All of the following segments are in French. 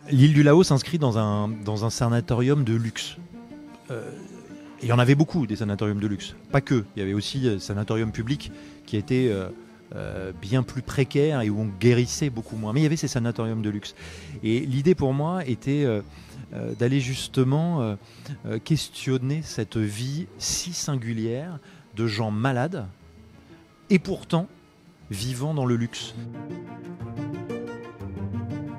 L'île du Laos s'inscrit dans un sanatorium de luxe. Euh, il y en avait beaucoup des sanatoriums de luxe, pas que. Il y avait aussi des sanatoriums publics qui étaient bien plus précaires et où on guérissait beaucoup moins. Mais il y avait ces sanatoriums de luxe. Et l'idée pour moi était d'aller justement questionner cette vie si singulière de gens malades et pourtant vivant dans le luxe.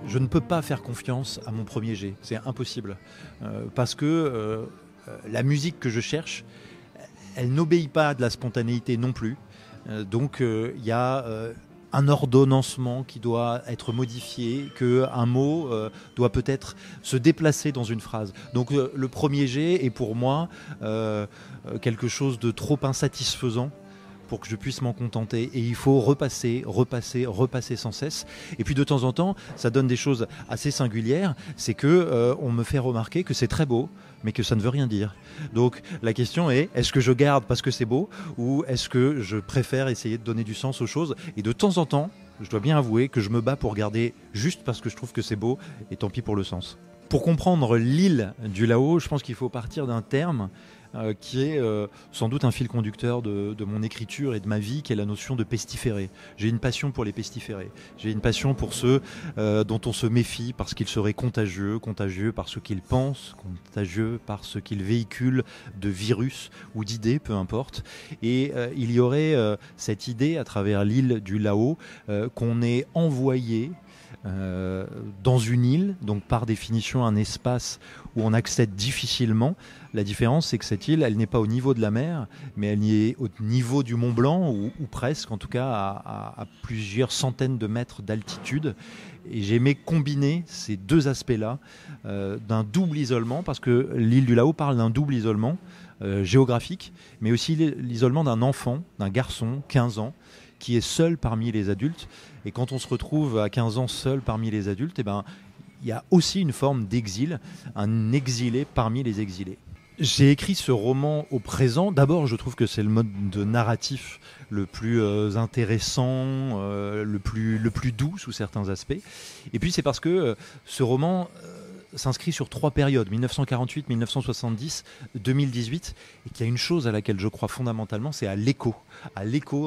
Je ne peux pas faire confiance à mon premier jet, c'est impossible. Parce que la musique que je cherche, elle n'obéit pas à de la spontanéité non plus. Donc il y a un ordonnancement qui doit être modifié, qu'un mot doit peut-être se déplacer dans une phrase. Donc le premier jet est pour moi quelque chose de trop insatisfaisant pour que je puisse m'en contenter. Et il faut repasser sans cesse. Et puis de temps en temps, ça donne des choses assez singulières. C'est que on me fait remarquer que c'est très beau, mais que ça ne veut rien dire. Donc la question est-ce que je garde parce que c'est beau, ou est-ce que je préfère essayer de donner du sens aux choses? Et de temps en temps, je dois bien avouer que je me bats pour garder juste parce que je trouve que c'est beau, et tant pis pour le sens. Pour comprendre l'île du Laos, je pense qu'il faut partir d'un terme qui est sans doute un fil conducteur de mon écriture et de ma vie, qui est la notion de pestiférés. J'ai une passion pour les pestiférés. J'ai une passion pour ceux dont on se méfie parce qu'ils seraient contagieux par ce qu'ils pensent, contagieux par ce qu'ils véhiculent de virus ou d'idées, peu importe. Et il y aurait cette idée à travers l'île du Laos qu'on est envoyé dans une île, donc par définition un espace où on accède difficilement. La différence, c'est que cette île, elle n'est pas au niveau de la mer, mais elle y est au niveau du Mont Blanc, ou presque, en tout cas à plusieurs centaines de mètres d'altitude. Et j'aimais combiner ces deux aspects-là d'un double isolement, parce que l'île du Laos parle d'un double isolement géographique, mais aussi l'isolement d'un enfant, d'un garçon, 15 ans, qui est seul parmi les adultes. Et quand on se retrouve à 15 ans seul parmi les adultes, eh ben, il y a aussi une forme d'exil, un exilé parmi les exilés. J'ai écrit ce roman au présent. D'abord, je trouve que c'est le mode de narratif le plus intéressant, le plus doux sous certains aspects. Et puis c'est parce que ce roman s'inscrit sur 3 périodes, 1948, 1970, 2018, et qu'il y a une chose à laquelle je crois fondamentalement, c'est à l'écho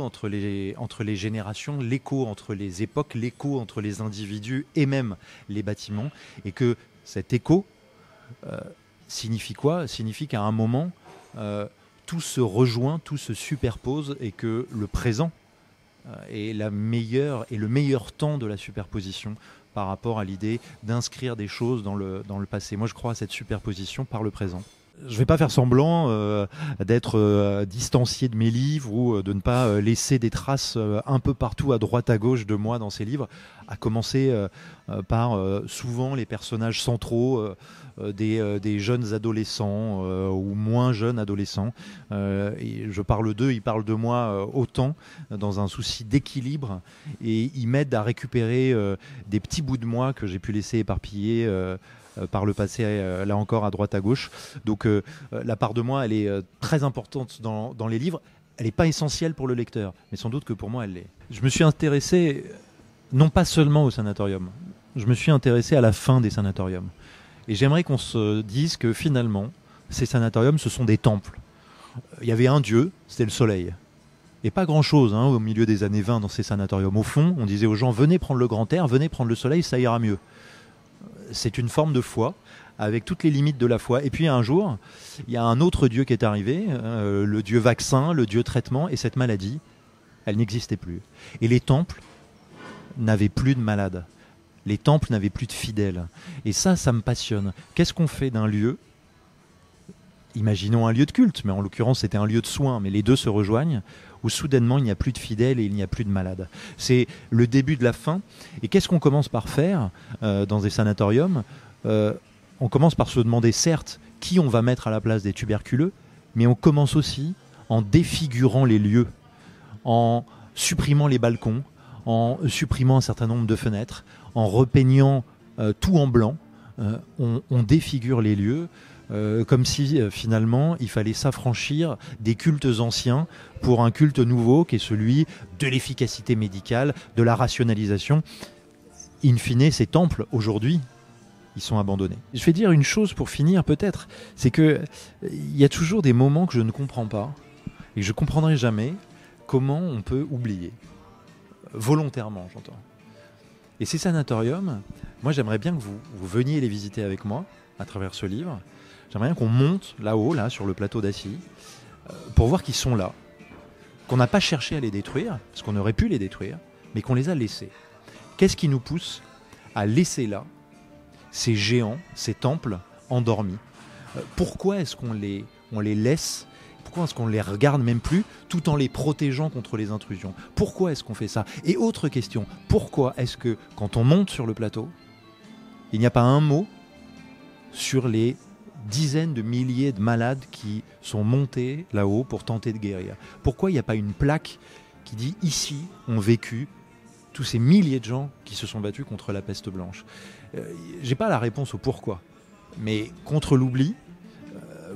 entre les générations, l'écho entre les époques, l'écho entre les individus et même les bâtiments, et que cet écho signifie quoi? Signifie qu'à un moment, tout se rejoint, tout se superpose, et que le présent est le meilleur temps de la superposition par rapport à l'idée d'inscrire des choses dans le passé. Moi, je crois à cette superposition par le présent. Je ne vais pas faire semblant d'être distancié de mes livres ou de ne pas laisser des traces un peu partout à droite à gauche de moi dans ces livres, à commencer par souvent les personnages centraux des jeunes adolescents ou moins jeunes adolescents. Et je parle d'eux, ils parlent de moi autant, dans un souci d'équilibre, et ils m'aident à récupérer des petits bouts de moi que j'ai pu laisser éparpiller par le passé, là encore à droite à gauche. Donc la part de moi, elle est très importante dans les livres. Elle n'est pas essentielle pour le lecteur, mais sans doute que pour moi elle l'est. Je me suis intéressé non pas seulement au sanatorium, je me suis intéressé à la fin des sanatoriums. Et j'aimerais qu'on se dise que finalement, ces sanatoriums, ce sont des temples. Il y avait un dieu, c'était le soleil. Et pas grand-chose au milieu des années 20 dans ces sanatoriums. Au fond, on disait aux gens, venez prendre le grand air, venez prendre le soleil, ça ira mieux. C'est une forme de foi, avec toutes les limites de la foi. Et puis un jour, il y a un autre dieu qui est arrivé, le dieu vaccin, le dieu traitement, et cette maladie, elle n'existait plus. Et les temples n'avaient plus de malades. Les temples n'avaient plus de fidèles. Et ça me passionne. Qu'est-ce qu'on fait d'un lieu? Imaginons un lieu de culte, mais en l'occurrence c'était un lieu de soins, mais les deux se rejoignent, où soudainement il n'y a plus de fidèles et il n'y a plus de malades. C'est le début de la fin. Et qu'est-ce qu'on commence par faire dans des sanatoriums? On commence par se demander, certes, qui on va mettre à la place des tuberculeux, mais on commence aussi en défigurant les lieux, en supprimant les balcons, en supprimant un certain nombre de fenêtres, en repeignant tout en blanc. On défigure les lieux, comme si finalement il fallait s'affranchir des cultes anciens pour un culte nouveau qui est celui de l'efficacité médicale, de la rationalisation. In fine, ces temples aujourd'hui ils sont abandonnés. Je vais dire une chose pour finir peut-être, c'est que il y a toujours des moments que je ne comprends pas et que je ne comprendrai jamais comment on peut oublier. Volontairement, j'entends. Et ces sanatoriums, moi j'aimerais bien que vous veniez les visiter avec moi à travers ce livre. J'aimerais bien qu'on monte là-haut, là, sur le plateau d'Assy, pour voir qu'ils sont là, qu'on n'a pas cherché à les détruire, parce qu'on aurait pu les détruire, mais qu'on les a laissés. Qu'est-ce qui nous pousse à laisser là ces géants, ces temples endormis? Pourquoi est-ce qu'on les laisse? Pourquoi est-ce qu'on ne les regarde même plus tout en les protégeant contre les intrusions? Pourquoi est-ce qu'on fait ça? Et autre question, pourquoi est-ce que quand on monte sur le plateau, il n'y a pas un mot sur les dizaines de milliers de malades qui sont montés là-haut pour tenter de guérir? Pourquoi il n'y a pas une plaque qui dit « Ici ont vécu tous ces milliers de gens qui se sont battus contre la peste blanche ». J'ai pas la réponse au pourquoi, mais contre l'oubli,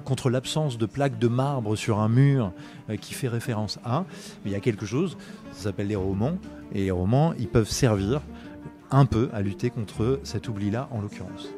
contre l'absence de plaques de marbre sur un mur qui fait référence à, il y a quelque chose, ça s'appelle les romans, et les romans, ils peuvent servir un peu à lutter contre cet oubli-là en l'occurrence.